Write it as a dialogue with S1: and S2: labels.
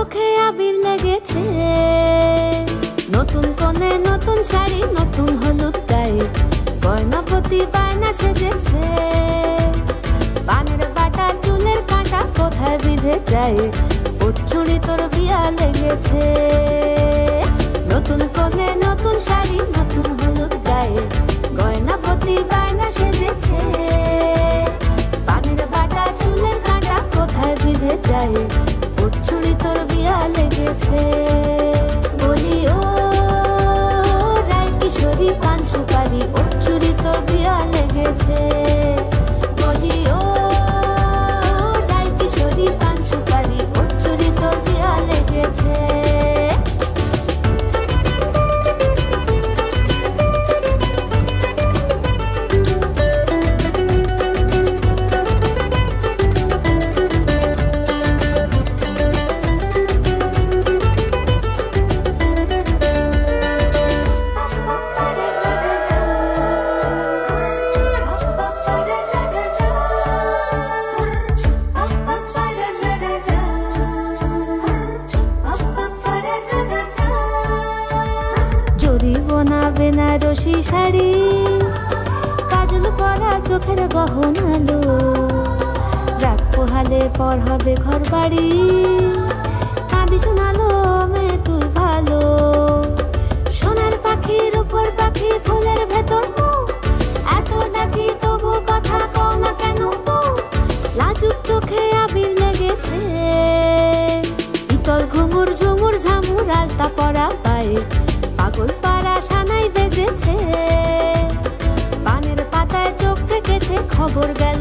S1: চোখে আবির লেগেছে, নতুন কোণে নতুন শাড়ি, নতুন হলুদ গায়ে, গয়নাপতি বায়না সেজেছে। পানের বাটা চুলের কাঁটা কোথায় বিঁধে যায়, ওর চুড়ি তোর বিয়া লেগেছে। নতুন কোণে নতুন শাড়ি, নতুন হলুদ গায়ে, গয়নাপতি বায়না সেজেছে। পানের বাটা চুলের কাঁটা কোথায় বিঁধে যায়, ওর চুড়ি তোর বিয়া লেগেছে। বলি ও রায় কিশোরী পান সুপারি, ওর চুড়ি তোর বিয়া লেগেছে। বলি ও রায় কিশোরী পান সুপারি, ওর চুড়ি তোর বিয়া লেগেছে। বেনারসি শাড়ি, কাজল পরা চোখের গহনালো, রাত পোহালে পর হবে ঘর বাড়ি, কাঁদি শোনালো মে তুই ভালো। সোনার পাখির উপর পাখি, ফুলের ভেতর এত ডাকি তবু কথা কও না কেন। লাজুক চোখে আবির লেগেছে, ইতল ঘুমুর ঝুমুর ঝামুর আলতা পরা পায়ে, পাগল পাড়া সানাই বেজেছে। পানের পাতায় চোখ থেকেছে, খবর গেল